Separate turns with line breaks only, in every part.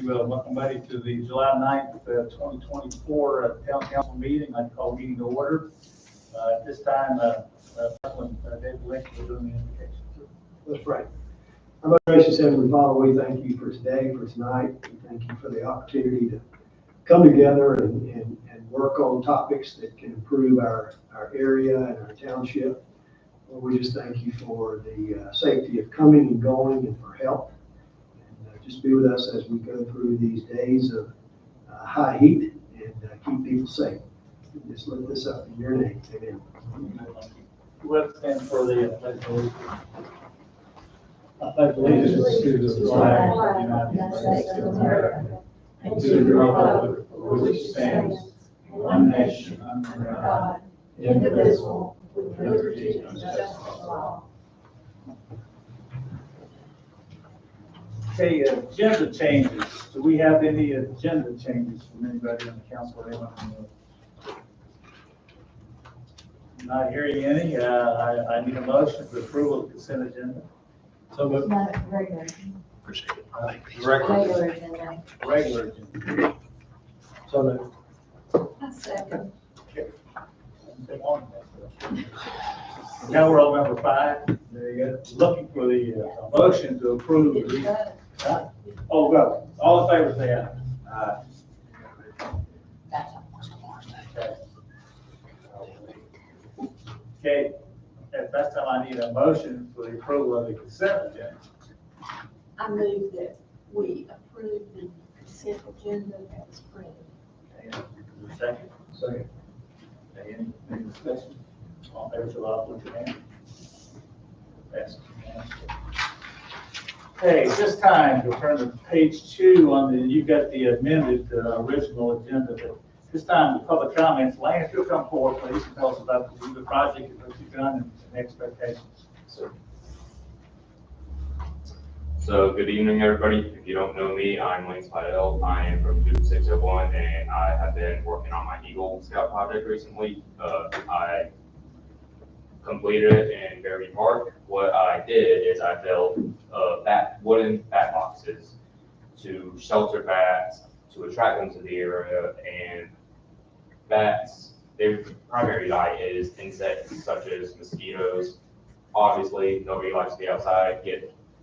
welcome everybody to the July 9th, 2024 Town Council meeting. I call meeting to order. At this time, David Lynch will do the invocation.
That's right. Our most gracious Heavenly Father, we thank you for today, for tonight. We thank you for the opportunity to come together and work on topics that can improve our area and our township. Lord, we just thank you for the safety of coming and going and for help. And just be with us as we go through these days of high heat and keep people safe. Just lift this up in your name. Amen.
Let's stand for the pledge of allegiance. I pledge allegiance to the flag of the United States of America and to the republic for which it stands, one nation under God, indivisible, with liberty and justice for all. Okay, agenda changes. Do we have any agenda changes from anybody on the council or anyone on the Not hearing any. I need a motion for approval of the consent agenda. So moved.
No, regular.
Appreciate it.
Regular agenda.
Regular agenda.
So moved.
A second.
Now we're on number 5. There you go. Looking for the motion to approve. Huh? Oh, go. All in favor, say aye. Okay, at that time I need a motion for the approval of the consent agenda.
I move that we approve the consent agenda as printed.
Okay, second.
Second.
Okay, any discussion? All in favor, say aye, put your hand. Passes unanimously. Okay, this time we'll turn to page 2 on the, you've got the amended original agenda. But this time the public comments. Lance, you'll come forward, please, and tell us about the project and what you've done and expectations.
So good evening, everybody. If you don't know me, I'm Lance Vidal. I am from Duke 601, and I have been working on my Eagle Scout project recently. I completed it in Fairview Park. What I did is I built wooden bat boxes to shelter bats, to attract them to the area, and bats, their primary diet is insects such as mosquitoes. Obviously, nobody likes to be outside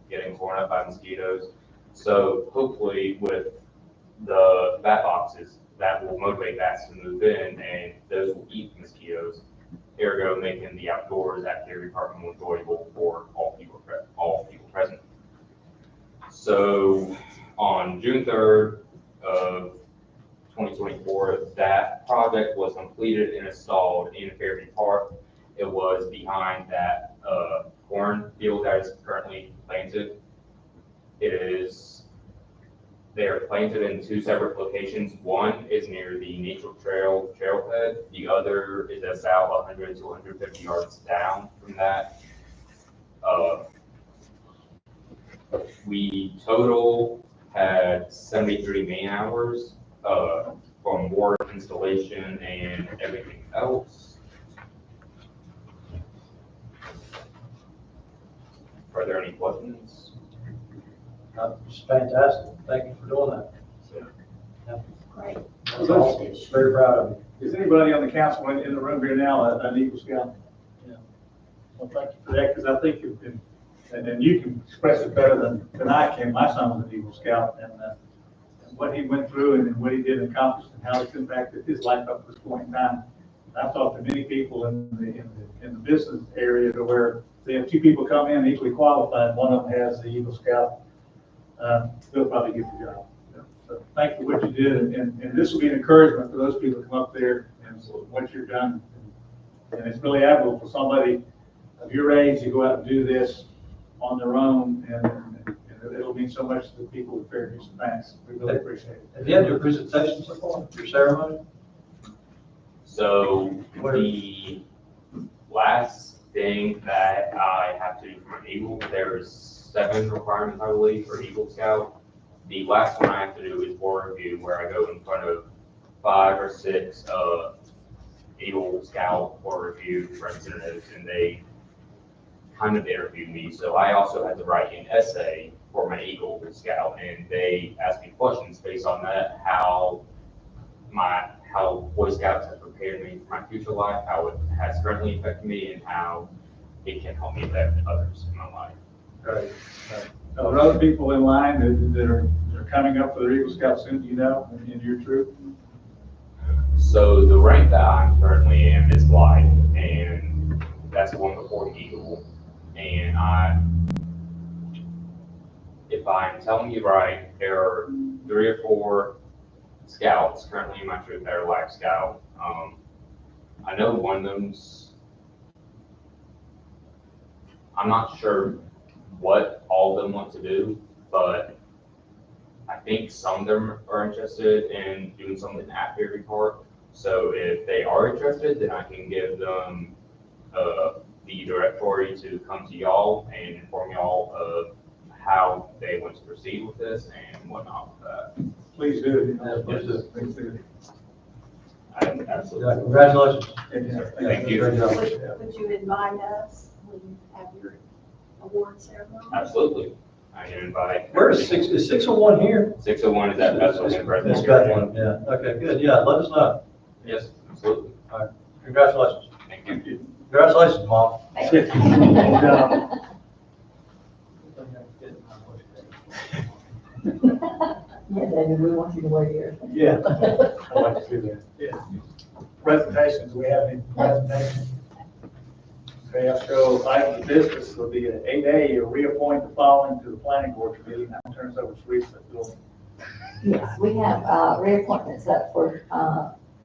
getting torn up by mosquitoes. So hopefully with the bat boxes, that will motivate bats to move in, and those will eat mosquitoes, ergo making the outdoors at Fairview Park more enjoyable for all people present. So on June 3rd of 2024, that project was completed and installed in Fairview Park. It was behind that corn field that is currently planted. They are planted in 2 separate locations. One is near the Nature trailhead. The other is about 100 to 150 yards down from that. We total had 73 man hours from work, installation, and everything else. Are there any questions?
It's fantastic. Thank you for doing that.
Great.
That's awesome. Very proud of you.
Is anybody on the council in the room here now an Eagle Scout? Yeah. Well, thank you for that, because I think you've been, and you can express it better than I can. My son was an Eagle Scout, and what he went through and what he did accomplish and how it's impacted his life up to this point in time. I've talked to many people in the business area to where they have 2 people come in equally qualified. One of them has the Eagle Scout. They'll probably get the job. So thank you for what you did, and this will be an encouragement for those people to come up there and what you've done. And it's really admirable for somebody of your age to go out and do this on their own, and it'll mean so much to the people with Fairview. So thanks. We really appreciate it.
Have you had your presentation so far, your ceremony?
So the last thing that I have to do for an Eagle, there's 7 requirements, I believe, for Eagle Scout. The last one I have to do is board review, where I go in front of 5 or 6 Eagle Scout board review representatives, and they kind of interview me. So I also had to write an essay for my Eagle Scout, and they asked me questions based on that, how Boy Scouts has prepared me for my future life, how it has currently affected me, and how it can help me affect others in my life.
Right. Are there other people in line that are coming up for the Eagle Scout soon, do you know, in your troop?
So the rank that I'm currently in is Glide, and that's the one before Eagle. And if I'm telling you right, there are 3 or 4 scouts currently in my troop that are Life Scout. I know one of them's, I'm not sure what all of them want to do, but I think some of them are interested in doing something at Fairview Park. So if they are interested, then I can give them the directory to come to y'all and inform y'all of how they want to proceed with this and whatnot with that.
Please do.
Yes.
Please do.
Absolutely.
Congratulations.
Thank you.
Great job.
Would you invite us when you have your award ceremony?
Absolutely. I can invite.
Where is 601 here?
601 is at Bethlehem
It's
Presbyterian.
Bethlehem, yeah. Okay, good. Yeah, let us know.
Yes, absolutely.
All right. Congratulations.
Thank you.
Congratulations, Mom.
Yeah, David, we want you to wear yours.
Yeah, I'd like to see that. Yeah. Presentations, do we have any presentations? Okay, I'll show items of business. Will be at 8A, you reappoint the following to the planning board committee. Now turns over to Teresa.
Yes, we have reappointments up for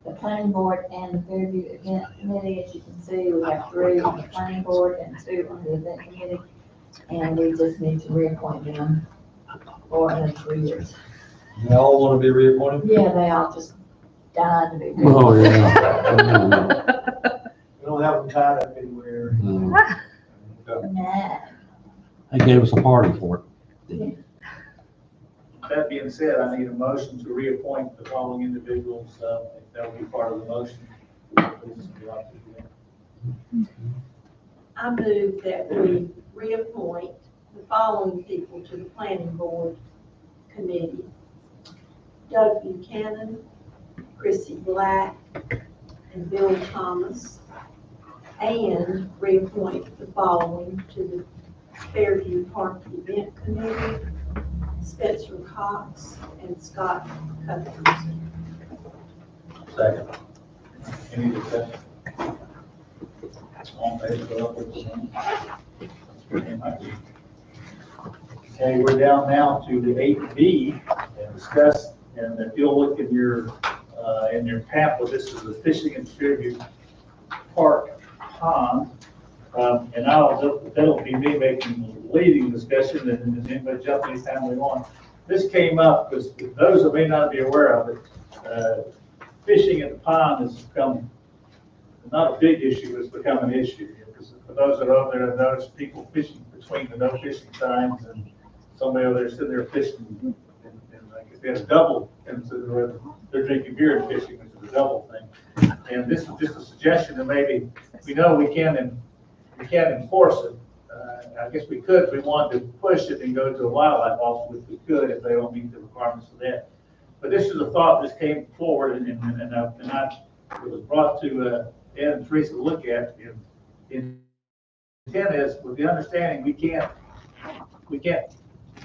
the planning board and the Fairview Event Committee. As you can see, we have 3 on the planning board and 2 on the event committee. And we just need to reappoint them for another 3 years.
They all want to be reappointed?
Yeah, they all just died to be.
Oh, yeah.
We don't have them tied up anywhere.
Nah.
They gave us a party for it.
That being said, I need a motion to reappoint the following individuals. That will be part of the motion. Please, if you'd like to do that.
I move that we reappoint the following people to the planning board committee. Doug Buchanan, Chrissy Black, and Bill Thomas. And reappoint the following to the Fairview Park Event Committee, Spencer Cox and Scott Cuthers.
Second.
Any discussion? All in favor, go up with the hand. Okay, we're down now to the 8B, and discuss, and if you'll look in your pamphlet, this is the fishing in Fairview Park pond. And that'll be me leading discussion, and anybody jump anytime we want. This came up because those that may not be aware of it, fishing in the pond has become not a big issue, it's become an issue. Because for those that are over there, I've noticed people fishing between the no fishing signs, and somebody over there sitting there fishing, and like if they had a double, and so they're drinking beer and fishing, which is a double thing. And this is just a suggestion that maybe, we know we can't enforce it. I guess we could if we wanted to push it and go to a wildlife officer, which we could if they don't meet the requirements of that. But this is a thought that came forward, and it was brought to Ed and Teresa to look at. And intent is, with the understanding we can't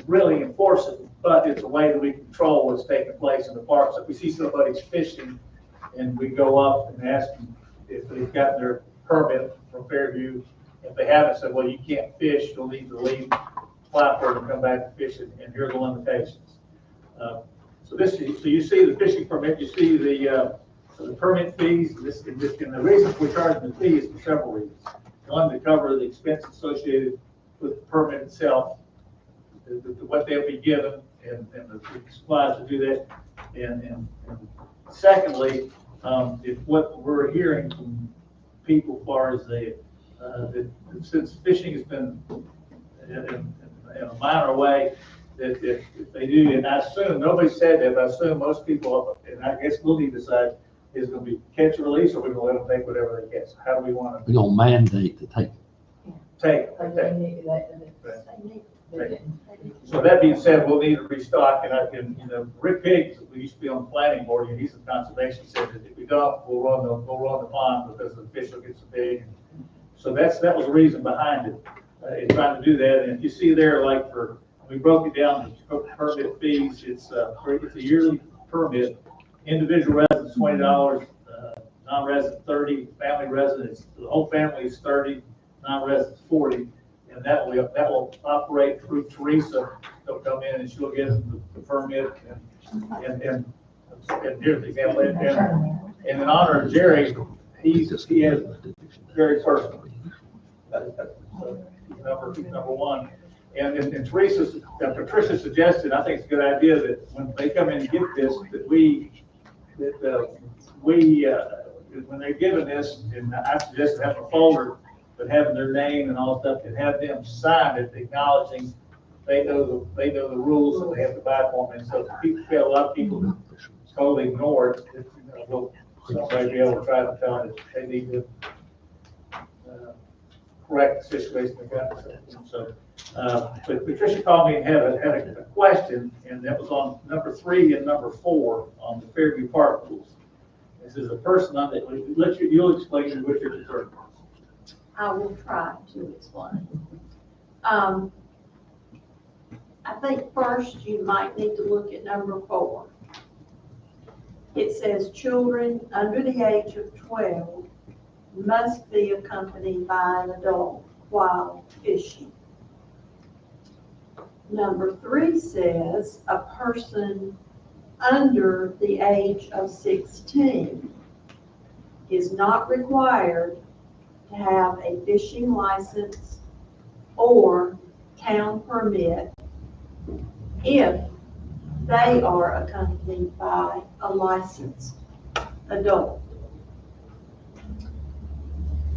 really enforce it, but it's a way that we control what's taking place in the park. So if we see somebody's fishing, and we go up and ask them if they've got their permit from Fairview. If they haven't, said, well, you can't fish, you'll need to leave, fly for it and come back and fish it, and here are the limitations. So you see the fishing permit, you see the permit fees, and the reason we're charging the fee is for several reasons. One, to cover the expense associated with the permit itself, what they'll be given, and the supplies to do that, and secondly, if what we're hearing from people as far as since fishing has been in a minor way, that if they do, and I assume, nobody said that, but I assume most people, and I guess we'll need to decide, is going to be catch and release, or we're going to let them take whatever they catch. How do we want to
We're gonna mandate to take.
take?
They need
So that being said, we'll need to restock, and Rick Biggs, who used to be on the planning board, and he's a conservation, said that if we don't, we'll run the pond because the fish will get so big. So that was the reason behind it, in trying to do that. And if you see there, like we broke it down to permit fees, it's a yearly permit. Individual residents, $20, non-resident 30, family residents, the whole family is 30, non-residents 40. And that will operate through Teresa. They'll come in and she'll get the permit and here's the example. And in honor of Jerry, he has Jerry personally. Number one. And Patricia suggested, I think it's a good idea that when they come in and get this, that when they're given this, and I suggest have a folder, but having their name and all stuff, and have them sign it, acknowledging they know the rules and they have to buy for them. And so a lot of people that totally ignore it, somebody be able to try to tell them that they need to correct the situation they got. So, but Patricia called me and had a question, and that was on number 3 and number 4 on the Fairview Park rules. This is a person on that, you'll explain what your concern is.
I will try to explain. I think first you might need to look at number 4. It says children under the age of 12 must be accompanied by an adult while fishing. Number 3 says a person under the age of 16 is not required to have a fishing license or town permit if they are accompanied by a licensed adult.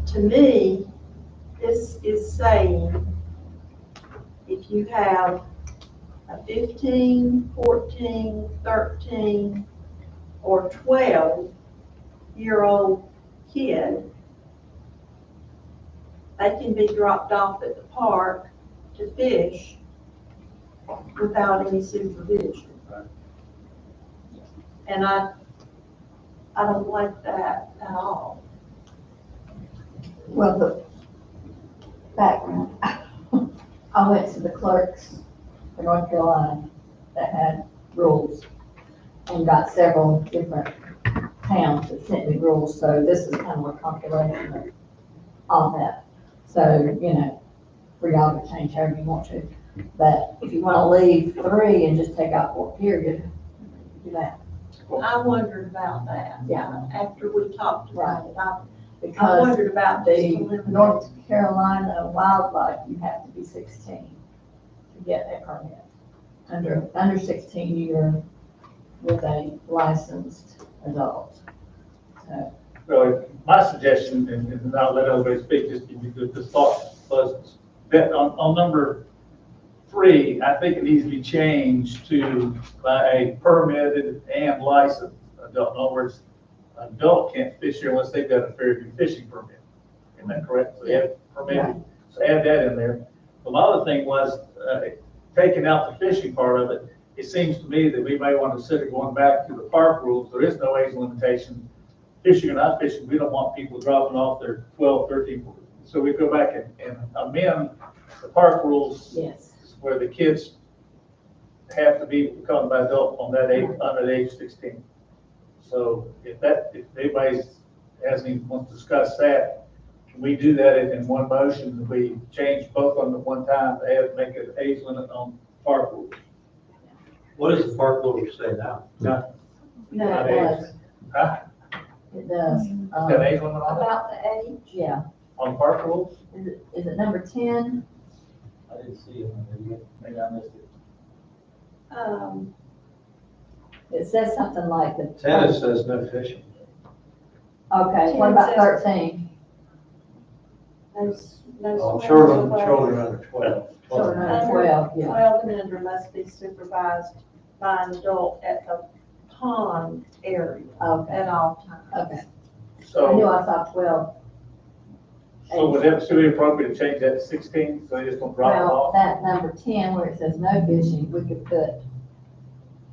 To me, this is saying if you have a 15, 14, 13, or 12-year-old kid, they can be dropped off at the park to fish without any supervision. And I don't like that at all.
Well, the background, I went to the clerks for North Carolina that had rules and got several different towns that sent me rules. So this is kind of a compilation of all that. So, for y'all to change however you want to. But if you want to leave 3 and just take out 4 period, do that.
I wondered about that.
Yeah.
After we talked about it, I
Because
wondered about just
the
eliminating.
North Carolina wildlife, you have to be 16 to get a permit. Under 16, you're with a licensed adult. So,
So my suggestion, and I'll let everybody speak, just give you this thought, was that on number 3, I think it needs to be changed to by a permitted and licensed adult. In other words, adult can't fish here unless they've got a Fairview fishing permit. Isn't that correct? So they have permitted. So add that in there. The other thing was taking out the fishing part of it. It seems to me that we may want to consider going back to the park rules. There is no age limitation. Fishing or not fishing, we don't want people dropping off their 12, 13. So we go back and amend the park rules.
yes.
Where the kids have to be become by adult on that age, under the age 16. So if anybody wants to discuss that, can we do that in one motion? If we change both on the one time, make an age limit on park rules.
What does the park rules say now?
No,
Not
it
age.
does.
Huh?
It does.
Is that age limit on that?
About the age?
Yeah.
On park rules?
Is it number 10?
I didn't see it on there yet. Maybe I missed it.
It says something like the.
Tennis says no fishing.
Okay, what about 13?
Oh, children under 12.
Children under 12, yeah.
12 and under must be supervised by an adult at the pond area
Okay,
at all times.
okay. I knew
So,
I saw 12.
So would that still be appropriate to change that to 16, so they just don't drop it
Well,
off?
that number 10, where it says no fishing, we could put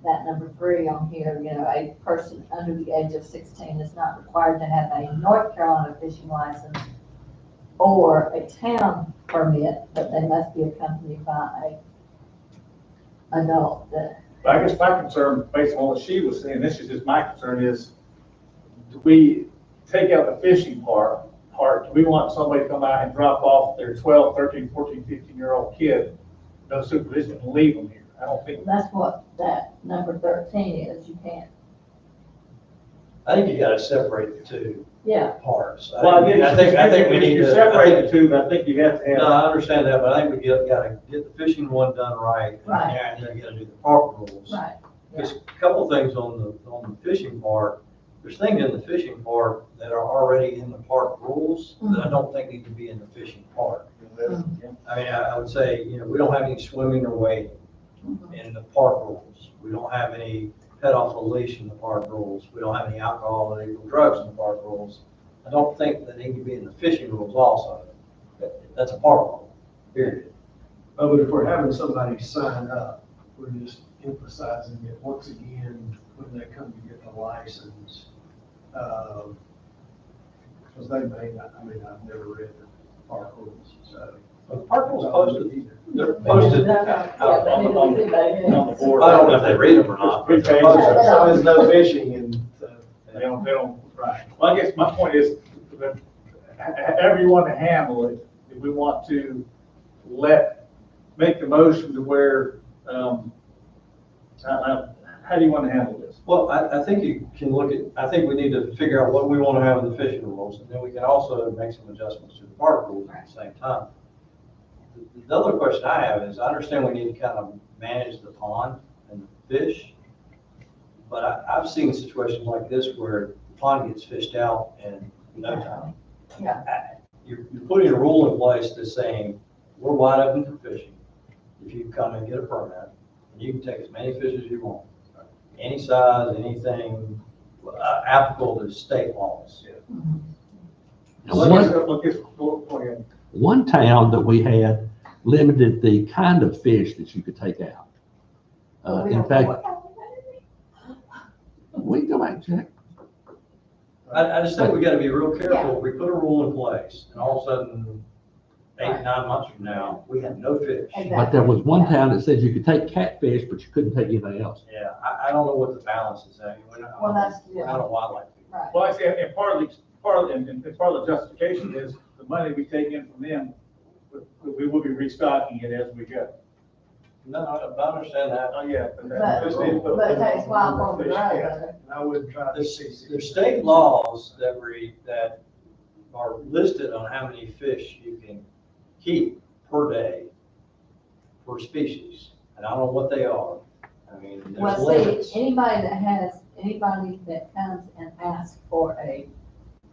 that number 3 on here, you know, a person under the age of 16 is not required to have a North Carolina fishing license or a town permit, but they must be accompanied by a adult that.
I guess my concern, based on what she was saying, this is just my concern, is do we take out the fishing part, do we want somebody to come out and drop off their 12, 13, 14, 15-year-old kid, no supervision, and leave them here? I don't think.
That's what that number 13 is, you can't,
I think you gotta separate the two
yeah.
parts.
Well, I
think we need
you
to.
separate the two, but I think you have to have.
No, I understand that, but I think we gotta get the fishing one done right.
Right.
And then you gotta do the park rules.
Right.
There's a couple things on the fishing part. There's things in the fishing part that are already in the park rules that I don't think need to be in the fishing part. I mean, I would say, you know, we don't have any swimming or wading in the park rules. We don't have any pet off the leash in the park rules. We don't have any alcohol and illegal drugs in the park rules. I don't think that they need to be in the fishing rules also. That's a park rule, period.
But if we're having somebody sign up, we're just emphasizing it once again when they come to get the license. Because they may not, I mean, I've never read the park rules, so.
The park rules posted, they're posted out on the board. I don't know if they read them or not.
Three
But they're
pages.
posted.
So there's no fishing and,
They don't, right. Well, I guess my point is, that however you want to handle it, if we want to make the motion to where, how do you want to handle this?
Well, I think you can look at, I think we need to figure out what we want to have in the fishing rules, and then we can also make some adjustments to the park rules at the same time. The other question I have is, I understand we need to kind of manage the pond and the fish, but I've seen situations like this where the pond gets fished out in no time.
Yeah.
You're putting a rule in place that's saying, we're wide open for fishing. If you come and get a permit, and you can take as many fish as you want, any size, anything applicable to state laws.
One town that we had limited the kind of fish that you could take out. In fact, we can go back and check.
I just think we gotta be real careful. If we put a rule in place, and all of a sudden, 8, 9 months from now, we have no fish.
But there was one town that said you could take catfish, but you couldn't take anything else.
Yeah, I don't know what the balance is. I mean,
Well, that's,
we're not a wildlife.
right.
Well, I see, and part of the justification is the money we take in from them, we will be restocking it as we go.
No, I understand that.
Oh, yeah.
But it takes a while for them to grow, though.
and I wouldn't try to
There's state laws that are listed on how many fish you can keep per day, per species, and I don't know what they are. I mean, there's
Well,
limits.
see, anybody that comes and asks for a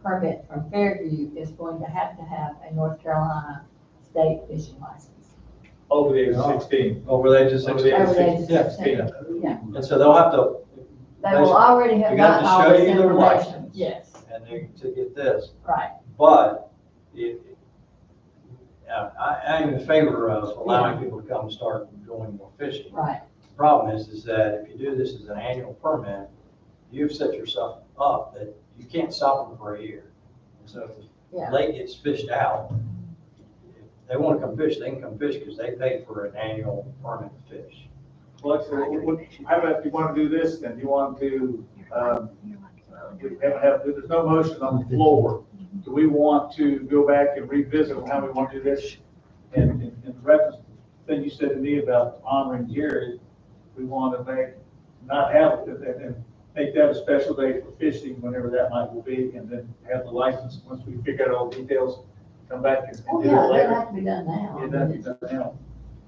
permit from Fairview is going to have a North Carolina state fishing license.
Over the age of 16.
Over the age of
Over the
16.
age of
Over the age of
Yeah.
16, yeah.
And so they'll have to,
They will already have
You got
gotten
to
all
show
this
you their
information.
license.
Yes,
and they, to get this,
right,
but I'm in favor of allowing people to come and start doing more fishing.
right.
The problem is that if you do this as an annual permit, you've set yourself up that you can't stop them for a year. And so if
Yeah.
the lake gets fished out, if they want to come fish, they can come fish because they paid for an annual permit to fish.
Well, how about if you want to do this, then you want to, there's no motion on the floor. Do we want to go back and revisit how we want to do this? And in reference to the thing you said to me about honoring Jerry, we want to not have it, and make that a special day for fishing, whenever that might be, and then have the license, once we figure out all the details, come back and
Oh,
do it
yeah, that
later.
has to be done now.
Yeah, that'd be done now.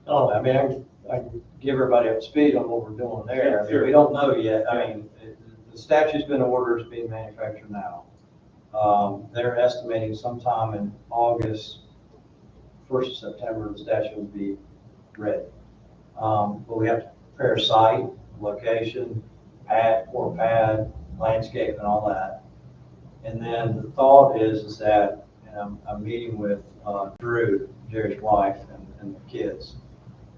Oh, I mean, I can give everybody up to speed on what we're doing there.
Yeah,
I mean,
sure.
we don't know yet. I mean, the statue's been ordered, it's being manufactured now. They're estimating sometime in August, 1st of September, the statue will be ready. But we have to prepare a site, location, pad, landscape and all that. And then the thought is that and I'm meeting with Drew, Jerry's wife, and the kids,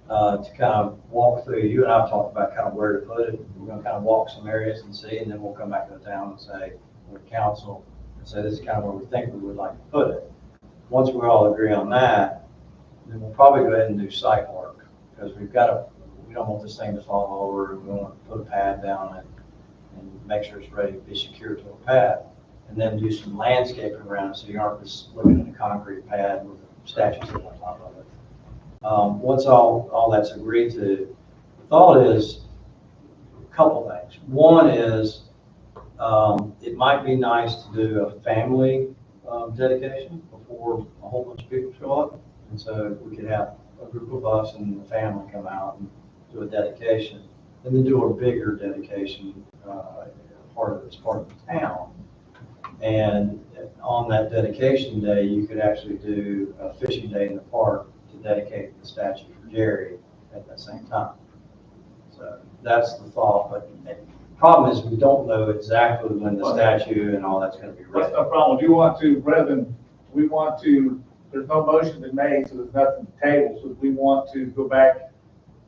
to kind of walk through, you and I have talked about kind of where to put it. We're gonna kind of walk some areas and see, and then we'll come back to the town and say, with council, and say, this is kind of where we think we would like to put it. Once we all agree on that, then we'll probably go ahead and do site work, because we don't want this thing to fall over, and we want to put a pad down it and make sure it's ready to be secured to a pad. And then do some landscaping around it, so you aren't just looking at a concrete pad with a statue sitting on top of it. Once all that's agreed to, the thought is a couple things. One is, it might be nice to do a family dedication before a whole bunch of people show up. And so we could have a group of us and the family come out and do a dedication, and then do a bigger dedication, part of the town. And on that dedication day, you could actually do a fishing day in the park to dedicate the statue for Jerry at that same time. So that's the thought, but the problem is we don't know exactly when the statue and all that's gonna be ready.
That's no problem. Do you want to, there's no motion been made, so there's nothing to table, so we want to go back,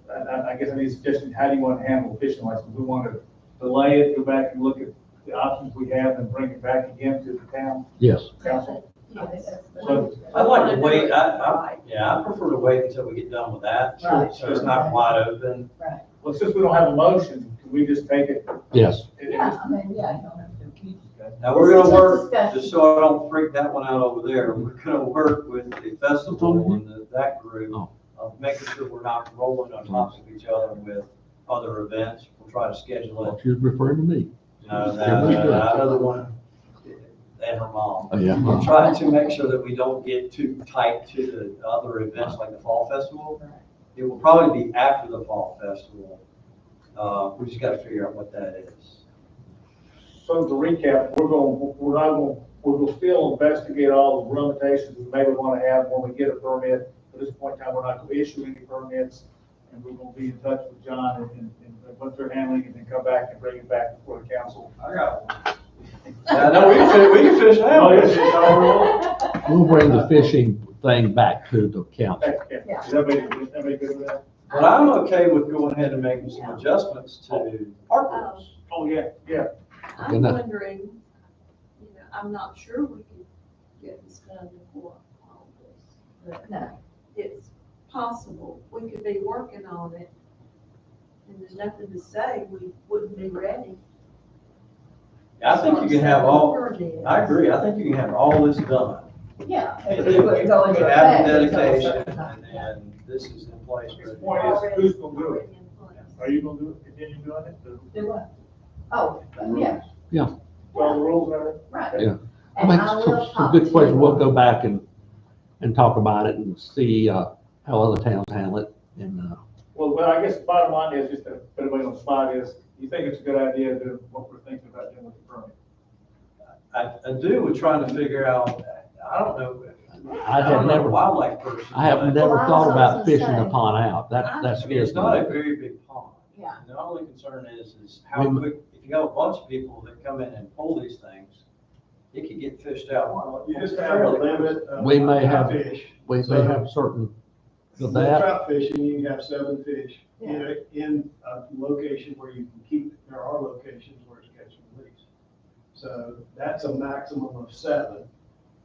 I guess I need a suggestion, how do you want to handle the fishing license? We want to delay it, go back and look at the options we have and bring it back again to the town
Yes.
council?
Yes.
So-
I'd like to wait,
Right.
I prefer to wait until we get done with that,
Right.
so it's not wide open.
Right.
Well, since we don't have a motion, can we just take it?
Yes.
Yeah, I mean, yeah, you don't have to.
Now, we're gonna
It's just
work,
discussion.
just so I don't freak that one out over there, we're gonna work with the festival and that group
Oh.
of making sure we're not rolling on top of each other with other events. We'll try to schedule it.
She was referring to me.
That other one, and her mom.
Oh, yeah.
We're trying to make sure that we don't get too tight to the other events like the fall festival. It will probably be after the fall festival. We just gotta figure out what that is.
So to recap, we'll still investigate all the limitations we maybe want to have when we get a permit. At this point in time, we're not going to issue any permits, and we're going to be in touch with John and what they're handling, and then come back and bring it back before the council.
I got one. Yeah, no, we can finish now.
Oh, yes, it's all rolling.
We'll bring the fishing thing back to the council.
Okay.
Yeah.
Is everybody good with that?
But I'm okay with going ahead and making some adjustments to park rules.
Oh, yeah.
I'm
Good enough.
wondering, I'm not sure we can get this done before all this, but
No,
it's possible. We could be working on it, and there's nothing to say we wouldn't be ready.
I think you can have all,
Permits.
I agree, I think you can have all this done.
yeah.
And
It
then
would go into
have the
effect until a
dedication,
certain time.
and this is in place.
The point is, who's going to do it? Are you going to do it, continue doing it?
Do what? Oh, yeah,
Well, the rules and everything?
right.
Yeah. I
And
mean,
I will
some
talk
good
to,
questions. We'll go back and talk about it and see, how other towns handle it. And,
Well, I guess the bottom line is, just to put everybody on the spot, is you think it's a good idea to do what we're thinking about doing with the permit?
I do, we're trying to figure out, I don't know.
I have
I'm not a
never,
wildlife person.
I have
but
never
Well, I
thought
was
about
also
fishing the
saying-
pond out. That
I mean,
scares
it's not a
me.
very big pond.
Yeah.
The only concern is how quick, if you have a bunch of people that come in and pull these things, it could get fished out.
You just have a limit of.
We may have-
fish.
We may have certain,
With
that,
trout fishing, you can have 7 fish
Yeah.
in a location where you can keep, there are locations where it's catch and release. So that's a maximum of 7.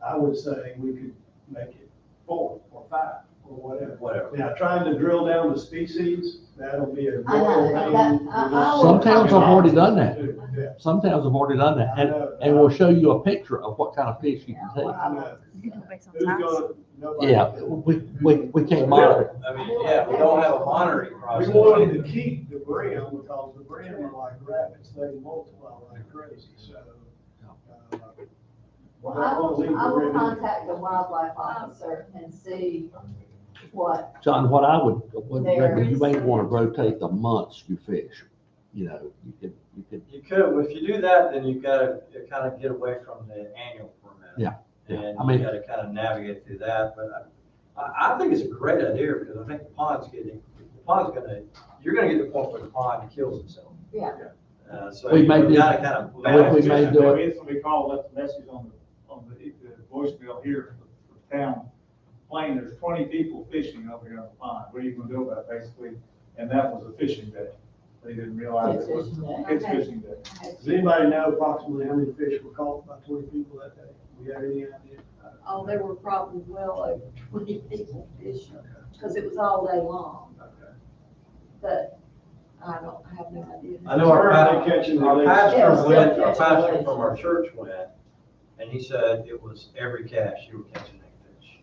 I would say we could make it 4 or 5 or whatever.
Whatever.
Now, trying to drill down the species, that'll be a.
I know, I
Some towns have already done that.
Yeah.
some towns have already done that.
I know.
And we'll show you a picture of what kind of fish you can take.
I know.
You can make some
Who's
time.
gonna, nobody.
Yeah, we can't monitor.
I mean, yeah, we don't have a monitoring
We
process.
wanted to keep the brim because the brim are like rabbits, they multiply like crazy, so.
Well, I will contact the wildlife officer and see what,
John, what I would
There
recommend, you
is-
may want to rotate the months you fish. You know, you could,
You could, if you do that, then you've got to kind of get away from the annual permit.
Yeah, yeah.
And
I mean-
you got to kind of navigate through that, but I think it's a great idea because I think the pond's you're gonna get to the point where the pond kills itself.
yeah.
So
We
you
may
got
do-
to kind of
we
balance.
may do it.
Maybe it's what we call, let the message on the voicemail here for the town plain, there's 20 people fishing over here on the pond. What are you gonna do about it, basically? And that was a fishing day. They didn't realize it was kids fishing day.
Does anybody know approximately how many fish were caught by 20 people that day? We have any idea?
Oh, there were probably well over 20 people fishing, because it was all day long,
Okay.
but I have no idea.
I know our
Where are they catching the least?
our pastor from our church went, and he said it was every cast you were catching that fish.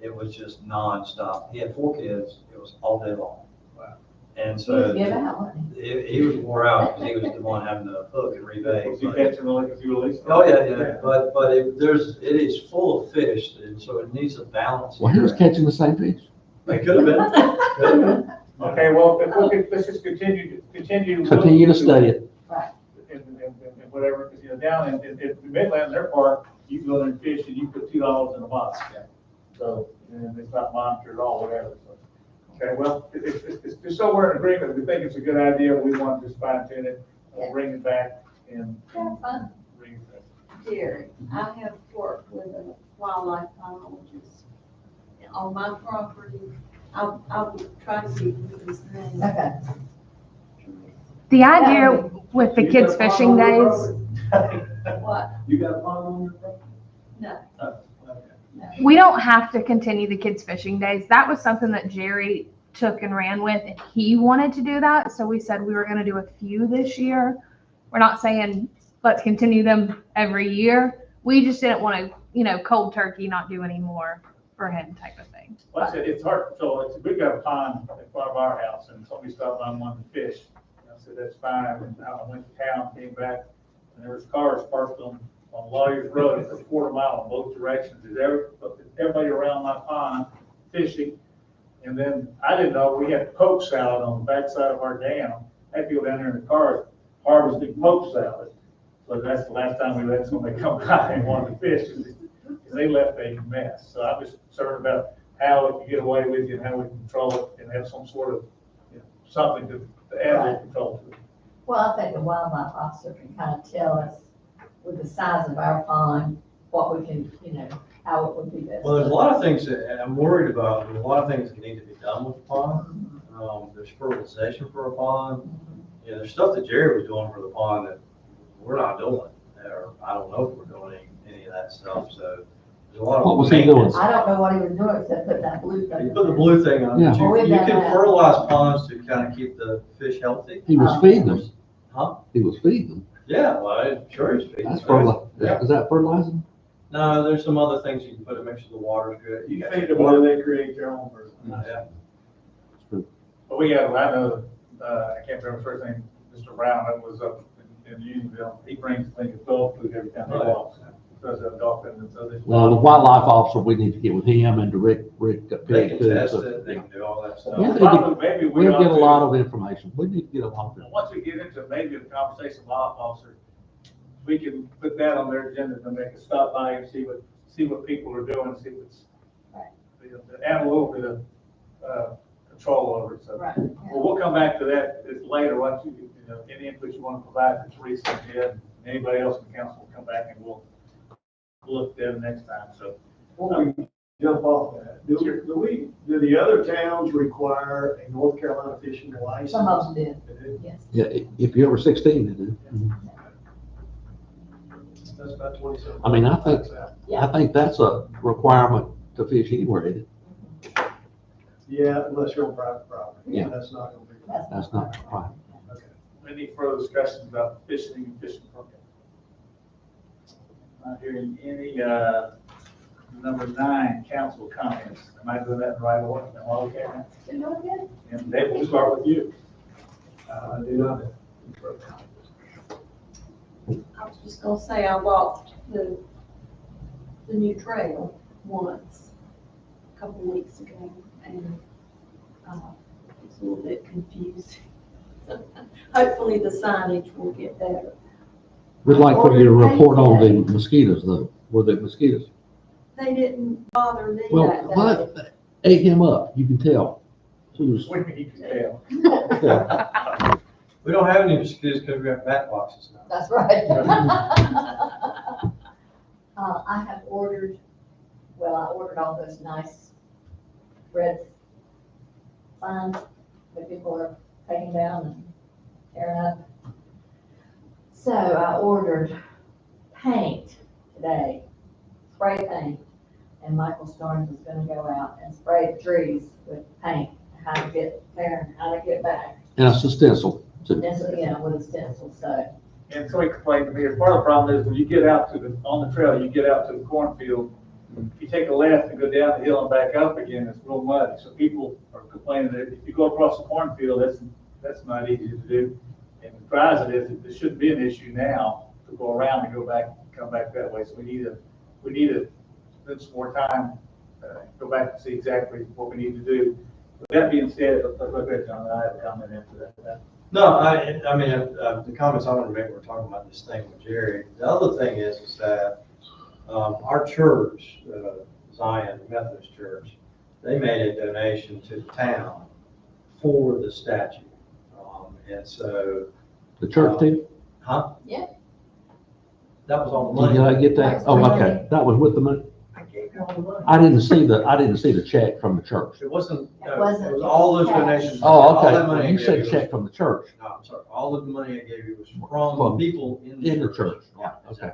It was just nonstop. He had 4 kids, it was all day long.
Wow.
And
Just
so
give out, wasn't
he was wore out because he was the one having the hook and rebait.
Was you catching the like a few release?
Oh, yeah, but it is full of fish, and so it needs a balance.
Well, he was catching the same fish.
It could have been. Could have been.
Okay, well, if we could, let's just continue.
Continue to study it.
And whatever, because, you know, down in Midland, their park, you go there and fish and you put $2 in a box. So, and it's not monitored at all, whatever, so. Okay, well, it's just so we're in agreement, we think it's a good idea, we want to just fine tune it, bring it back and.
Have fun.
Bring it back.
Jerry, I have worked with a wildlife biologist on my property. I will try to give you his name.
Okay.
The idea with the kids fishing days,
What?
You got a pond on your property?
No.
Okay.
we don't have to continue the kids fishing days. That was something that Jerry took and ran with, and he wanted to do that. So we said we were going to do a few this year. We're not saying let's continue them every year. We just didn't want to, cold turkey, not do any more for him type of thing.
Like I said, it's hard, so we've got a pond in front of our house and somebody stopped by and wanted to fish. And I said, that's fine. And I went to town, came back, and there was cars parked on Lawyer's Road for a quarter mile in both directions. There's everybody around my pond fishing. And then I didn't know, we had poke salad on the backside of our dam. I had to go down there in the cars harvesting poke salad. So that's the last time we let somebody come by and wanted to fish, because they left a mess. So I was concerned about how we could get away with it and how we can control it and have some sort of, something to add a little control to it.
Well, I think the wildlife officer can kind of tell us with the size of our pond, what we can, how it would be best.
Well, there's a lot of things that I'm worried about. There's a lot of things that need to be done with the pond. There's fertilization for a pond. There's stuff that Jerry was doing for the pond that we're not doing, or I don't know if we're doing any of that stuff, so there's a lot of.
What was he doing?
I don't know what he was doing except put that blue thing.
You put the blue thing on,
Yeah.
but
Well, we've
you
done
can
that.
fertilize ponds to kind of keep the fish healthy.
He was feeding them.
Huh?
He was feeding them.
Yeah, well, I'm sure he's feeding.
That's
right?
fertilizer. Is that fertilizing?
No, there's some other things you can put to make sure the water's good.
You feed them where they create their own birds.
Yeah.
But we have, I know, I can't remember his first name, Mr. Brown, that was up in Unionville. He brings, I think, dog food every time he walks. Does that dog food, and so there's.
Well, the wildlife officer, we need to get with him and to Rick
They
Pig
can
too.
test
so,
it, they can do all that stuff.
Yeah.
Probably, maybe we
We'll
ought
get a
to-
lot of information. We need to get a lot of
And
information.
once we get into maybe a conversation with law officer, we can put that on their agenda to make a stop by and see what people are doing, see if it's, add a little bit of, control over it, so.
Right.
Well, we'll come back to that later, once any input you want to provide for Teresa and Ted, and anybody else in council will come back and we'll look at it next time, so.
Before we jump off that, do the other towns require a North Carolina fishing license?
Some of them did,
They do?
yes.
Yeah, if you're over 16, they do.
That's about 27.
I mean, I think that's a requirement to fish anywhere, isn't it?
Yeah, unless you're on private property.
Yeah.
That's not gonna be.
That's not right.
Okay.
Any further discussions about fishing and fishing permit? Not hearing any, number 9, council comments. Am I doing that in the right order? Am I okay?
You know what again?
And Dave, we'll start with you.
I do not.
I was just gonna say, I walked the new trail once, a couple weeks ago, and, it's a little bit confusing. Hopefully the signage will get better.
We'd like for you to report on the mosquitoes though. Were the mosquitoes?
They didn't bother me
Well,
that day.
what? Ate him up, you can tell. He was-
We can tell.
yeah.
We don't have any mosquitoes because we have bat boxes now.
That's right. I have ordered, well, I ordered all those nice red signs that people are taking down and tearing up. So I ordered paint today, spray paint, and Michael Starnes is gonna go out and spray the trees with paint, how to get there and how to get back.
And it's a stencil too.
This, you know, with a stencil, so.
And somebody complained to me, part of the problem is when you get out to the, on the trail, you get out to the cornfield, if you take a left and go down the hill and back up again, it's real muddy. So people are complaining that if you go across the cornfield, that's not easy to do. And as dry as it is, it shouldn't be an issue now to go around and go back, come back that way. So we need to spend some more time, go back and see exactly what we need to do. With that being said, look at John, I have a comment after that.
No, I mean, the comments I want to make, we're talking about this thing with Jerry. The other thing is that our church, Zion Methodist Church, they made a donation to the town for the statue. And so.
The church did?
Huh?
Yeah.
That was all the money.
Did I get that? Oh, okay. That was with the money?
I gave you all the money.
I didn't see the check from the church.
It wasn't,
It wasn't,
it was all those
cash.
donations.
Oh,
All that
okay.
money
Well,
I
you
gave
said
was-
check from the church,
No, I'm sorry. All of the money I gave you was
From
from people in
in the church.
Yeah.
Okay.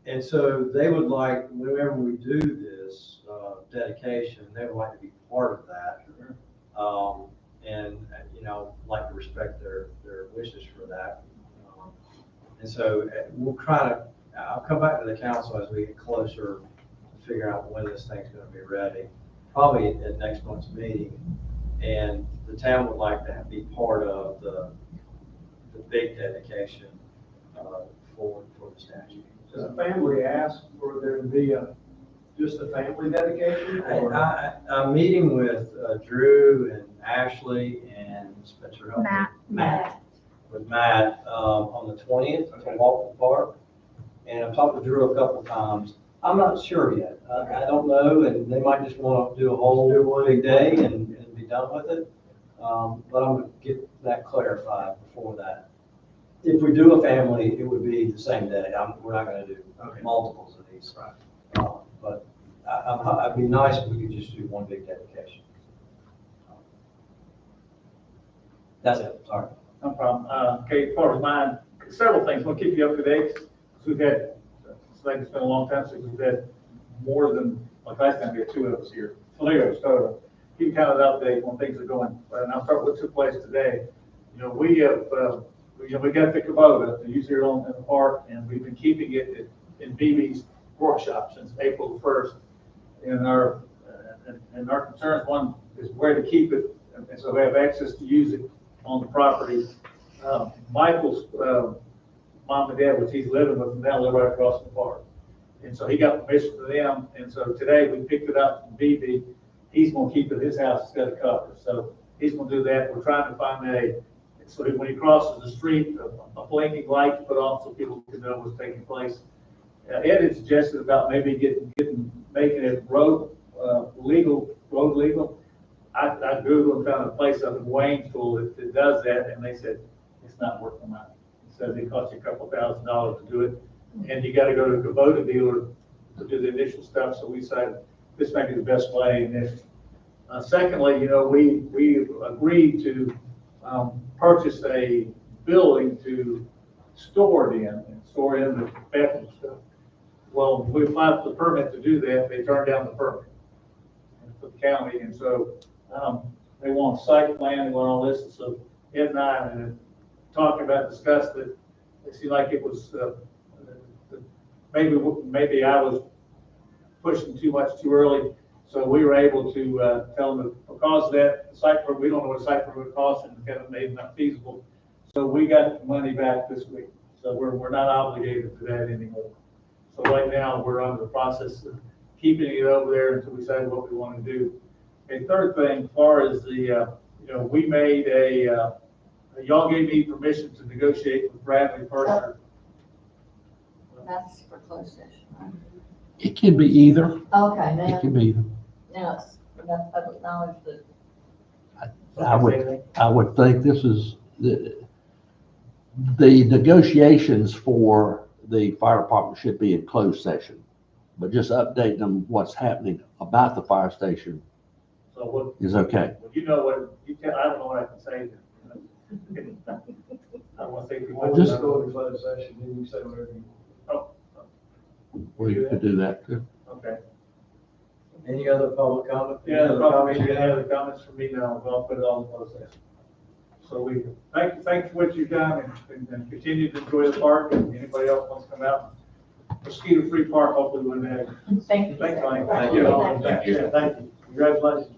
And so they would like, whenever we do this dedication, they would like to be part of that. And, you know, like to respect their wishes for that. And so we'll try to, I'll come back to the council as we get closer to figure out when this thing's gonna be ready, probably at next month's meeting. And the town would like to be part of the big dedication for the statue.
Does the family ask for there to be just a family dedication? Or
I'm meeting with Drew and Ashley and Spencer. help me.
Matt.
With Matt on the 20th to walk the park. And I've talked to Drew a couple times. I'm not sure yet. I don't know, and they might just want to do a whole big day and be done with it. But I'm going to get that clarified before that. If we do a family, it would be the same day. We're not going to do multiples of these. But I'd be nice if we could just do one big dedication. That's it, sorry.
No problem. Okay, as far as mine, several things. We'll keep you up to date. We've had, it's like it's been a long time since we've had more than, like last time we had 2 of us here. 3 of us total. Keep kind of an update on things that are going. And I'll start with what took place today. You know, we have, we got the Kubota to use here in the park, and we've been keeping it in BB's workshop since April 1st. And our concerns, one is where to keep it, and so we have access to use it on the property. Michael's mom and dad, which he's living with, now live right across the park. And so he got permission from them, and so today we picked it up from BB. He's gonna keep it at his house instead of cover. So he's gonna do that. We're trying to find so that when he crosses the street, a blinking light to put on so people can know what's taking place. Ed had suggested about maybe making it road legal. I Googled and found a place up in Waynesville that does that, and they said it's not worth the money. It says it costs you a couple $1,000s to do it, and you got to go to a Kubota dealer to do the initial stuff. So we decided this might be the best way. And secondly, you know, we agreed to purchase a building to store it in the bathroom stuff. Well, we applied for the permit to do that. They turned down the permit for the county, and so they want a site plan, they want all this. And so Ed and I discussed it. It seemed like it was maybe I was pushing too much too early. So we were able to tell them that because of that, the site permit, we don't know what a site permit costs, and it's kind of made it not feasible. So we got the money back this week. So we're not obligated to that anymore. So right now we're under the process of keeping it over there until we decide what we want to do. A third thing, as far as the, we made y'all gave me permission to negotiate with Bradley Purser.
That's for closed session, right?
It can be either.
Okay,
It
now,
can be either.
now it's enough public knowledge that.
I would think this is the negotiations for the fire department should be in closed session. but just updating them what's happening about the fire station
So what,
is okay.
well, you know what, I don't know what I can say. I don't want to think.
We'll just go into closed session, then you can say whatever you want.
We could do that too.
Okay.
Any other public comment? Any
Yeah,
other
probably
comments you
any
have?
other comments from me now, I'll put it on the closed session. So we, thank you for what you've done and continue to enjoy the park, and anybody else wants to come out. Mosquito-free park, hopefully one day.
Thank you.
Thanks, Mike.
Thank you.
Thank you. Congratulations.